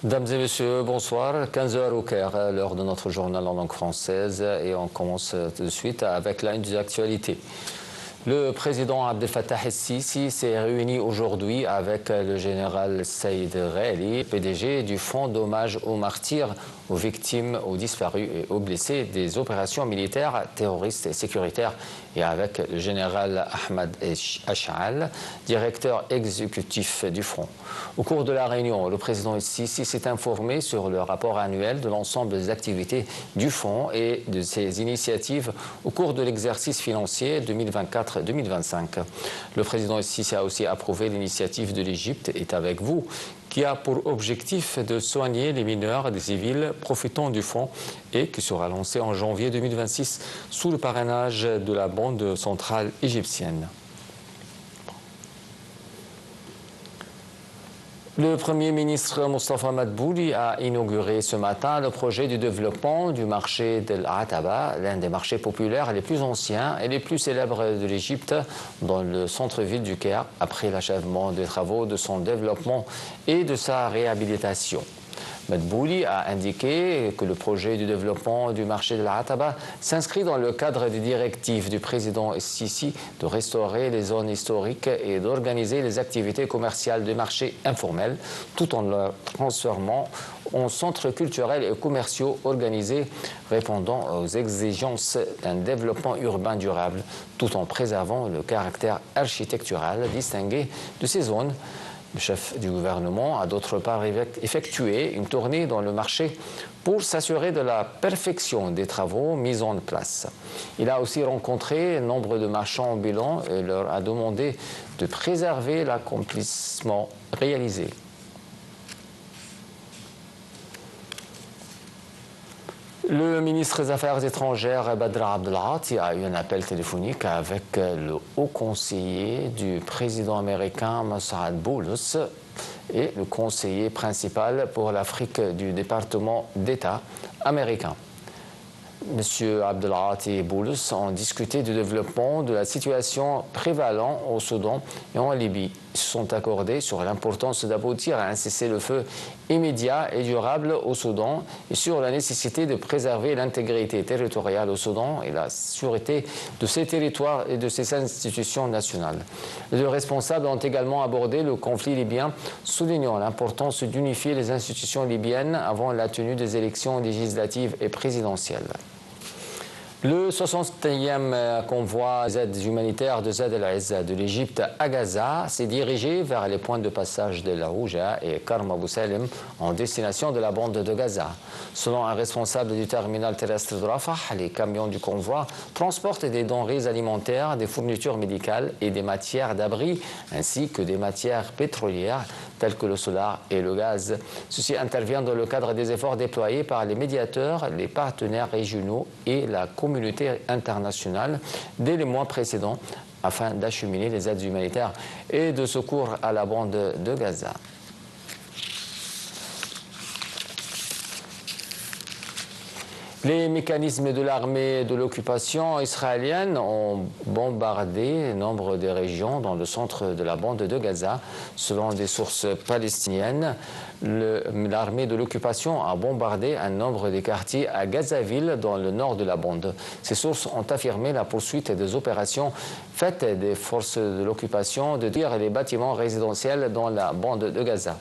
Mesdames et messieurs, bonsoir. 15 heures au Caire, l'heure de notre journal en langue française. Et on commence tout de suite avec l'une des actualités. Le président Abdel Fattah el-Sisi s'est réuni aujourd'hui avec le général Saïd Ghali, PDG du Fonds d'hommage aux martyrs, aux victimes, aux disparus et aux blessés des opérations militaires, terroristes et sécuritaires, et avec le général Ahmad Ash'al, directeur exécutif du Front. Au cours de la réunion, le président el-Sisi s'est informé sur le rapport annuel de l'ensemble des activités du Fonds et de ses initiatives au cours de l'exercice financier 2024-2025. Le président el-Sisi a aussi approuvé l'initiative de l'Égypte est avec vous, qui a pour objectif de soigner les mineurs et des civils profitant du fonds et qui sera lancé en janvier 2026 sous le parrainage de la Banque centrale égyptienne. Le Premier ministre Mostafa Madbouli a inauguré ce matin le projet du développement du marché d'El Ataba, l'un des marchés populaires les plus anciens et les plus célèbres de l'Égypte, dans le centre-ville du Caire, après l'achèvement des travaux de son développement et de sa réhabilitation. Madbouli a indiqué que le projet du développement du marché de l'Ataba s'inscrit dans le cadre des directives du président Sisi de restaurer les zones historiques et d'organiser les activités commerciales des marchés informels, tout en le transformant en centres culturels et commerciaux organisés répondant aux exigences d'un développement urbain durable, tout en préservant le caractère architectural distingué de ces zones. Le chef du gouvernement a d'autre part effectué une tournée dans le marché pour s'assurer de la perfection des travaux mis en place. Il a aussi rencontré nombre de marchands ambulants et leur a demandé de préserver l'accomplissement réalisé. Le ministre des Affaires étrangères Badr Abdelghati a eu un appel téléphonique avec le haut conseiller du président américain Mossad Boulos et le conseiller principal pour l'Afrique du département d'État américain. M. Abdelghati et Boulos ont discuté du développement de la situation prévalente au Soudan et en Libye. Ils se sont accordés sur l'importance d'aboutir à un cessez-le-feu immédiat et durable au Soudan et sur la nécessité de préserver l'intégrité territoriale au Soudan et la sûreté de ses territoires et de ses institutions nationales. Les deux responsables ont également abordé le conflit libyen, soulignant l'importance d'unifier les institutions libyennes avant la tenue des élections législatives et présidentielles. Le 61e convoi d'aide humanitaire de Zad el-Izza de l'Égypte à Gaza s'est dirigé vers les points de passage de la Rouja et Karm Abou Salem en destination de la bande de Gaza. Selon un responsable du terminal terrestre de Rafah, les camions du convoi transportent des denrées alimentaires, des fournitures médicales et des matières d'abri, ainsi que des matières pétrolières telles que le solar et le gaz. Ceci intervient dans le cadre des efforts déployés par les médiateurs, les partenaires régionaux et la communauté internationale dès les mois précédents afin d'acheminer les aides humanitaires et de secours à la bande de Gaza. Les mécanismes de l'armée de l'occupation israélienne ont bombardé nombre de régions dans le centre de la bande de Gaza. Selon des sources palestiniennes, l'armée de l'occupation a bombardé un nombre de quartiers à Gazaville, dans le nord de la bande. Ces sources ont affirmé la poursuite des opérations faites des forces de l'occupation de détruire les bâtiments résidentiels dans la bande de Gaza.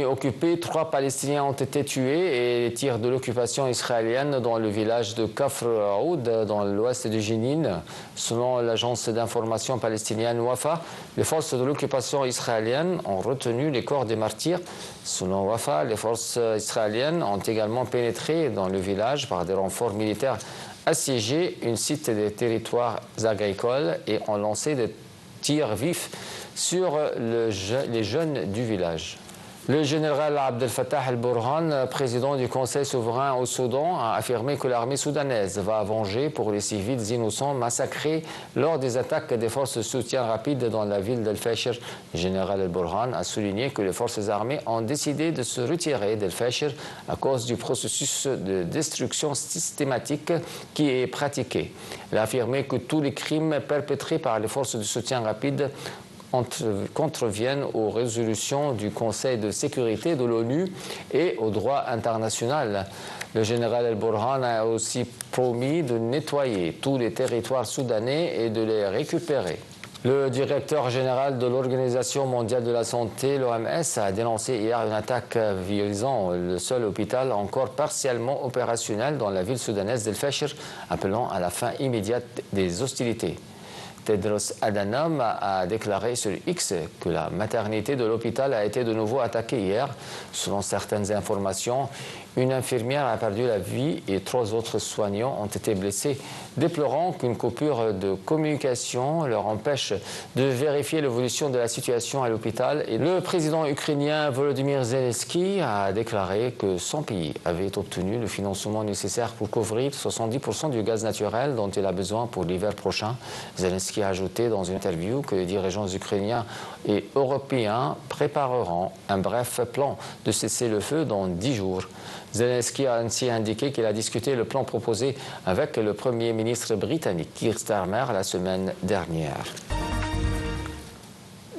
Occupé, 3 Palestiniens ont été tués et les tirs de l'occupation israélienne dans le village de Kafr Aoud, dans l'ouest du Jénine. Selon l'agence d'information palestinienne Wafa, les forces de l'occupation israélienne ont retenu les corps des martyrs. Selon Wafa, les forces israéliennes ont également pénétré dans le village par des renforts militaires assiégés, un site des territoires agricoles et ont lancé des tirs vifs sur les jeunes du village. Le général Abdel Fattah el-Burhan, président du Conseil souverain au Soudan, a affirmé que l'armée soudanaise va venger pour les civils innocents massacrés lors des attaques des forces de soutien rapide dans la ville d'El-Fasher. Le général el-Burhan a souligné que les forces armées ont décidé de se retirer d'El-Fasher à cause du processus de destruction systématique qui est pratiqué. Il a affirmé que tous les crimes perpétrés par les forces de soutien rapide contreviennent aux résolutions du Conseil de sécurité de l'ONU et au droit international. Le général El-Burhan a aussi promis de nettoyer tous les territoires soudanais et de les récupérer. Le directeur général de l'Organisation mondiale de la santé, l'OMS, a dénoncé hier une attaque visant le seul hôpital encore partiellement opérationnel dans la ville soudanaise d'El-Fasher, appelant à la fin immédiate des hostilités. Tedros Adhanom a déclaré sur X que la maternité de l'hôpital a été de nouveau attaquée hier. Selon certaines informations, une infirmière a perdu la vie et 3 autres soignants ont été blessés, déplorant qu'une coupure de communication leur empêche de vérifier l'évolution de la situation à l'hôpital. Et le président ukrainien Volodymyr Zelensky a déclaré que son pays avait obtenu le financement nécessaire pour couvrir 70% du gaz naturel dont il a besoin pour l'hiver prochain. Zelensky a ajouté dans une interview que les dirigeants ukrainiens et européens prépareront un bref plan de cessez-le-feu dans 10 jours. Zelensky a ainsi indiqué qu'il a discuté le plan proposé avec le Premier ministre britannique Keir Starmer la semaine dernière.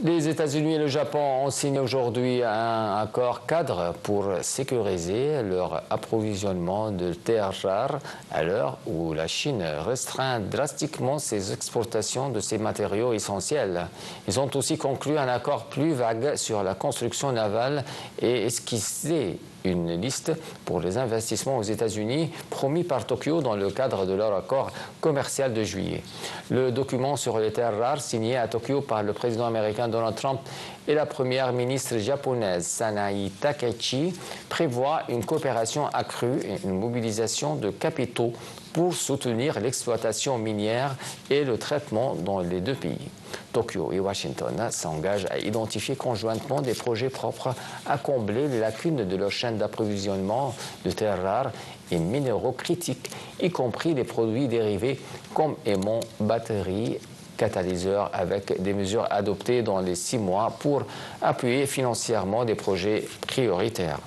Les États-Unis et le Japon ont signé aujourd'hui un accord cadre pour sécuriser leur approvisionnement de terres rares à l'heure où la Chine restreint drastiquement ses exportations de ces matériaux essentiels. Ils ont aussi conclu un accord plus vague sur la construction navale et esquissé une liste pour les investissements aux États-Unis promis par Tokyo dans le cadre de leur accord commercial de juillet. Le document sur les terres rares signé à Tokyo par le président américain Donald Trump et la première ministre japonaise Sanae Takaichi prévoit une coopération accrue et une mobilisation de capitaux pour soutenir l'exploitation minière et le traitement dans les 2 pays. Tokyo et Washington s'engagent à identifier conjointement des projets propres à combler les lacunes de leur chaîne d'approvisionnement de terres rares et minéraux critiques, y compris les produits dérivés comme aimants, batteries, catalyseurs, avec des mesures adoptées dans les 6 mois pour appuyer financièrement des projets prioritaires.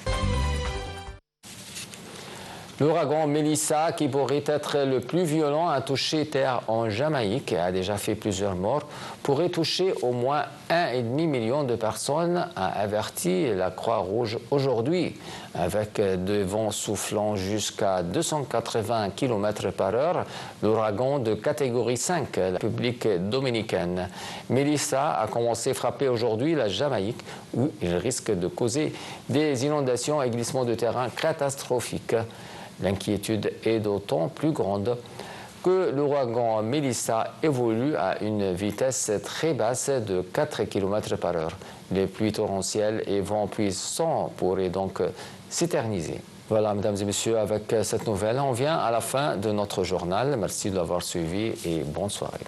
L'ouragan Melissa, qui pourrait être le plus violent à toucher terre en Jamaïque et a déjà fait plusieurs morts, pourrait toucher au moins 1,5 million de personnes, a averti la Croix-Rouge aujourd'hui. Avec des vents soufflant jusqu'à 280 km/h, l'ouragan de catégorie 5, la République dominicaine. Melissa a commencé à frapper aujourd'hui la Jamaïque, où il risque de causer des inondations et glissements de terrain catastrophiques. L'inquiétude est d'autant plus grande que l'ouragan Melissa évolue à une vitesse très basse de 4 km/h. Les pluies torrentielles et vents puissants pourraient donc s'éterniser. Voilà, mesdames et messieurs, avec cette nouvelle, on vient à la fin de notre journal. Merci de l'avoir suivi et bonne soirée.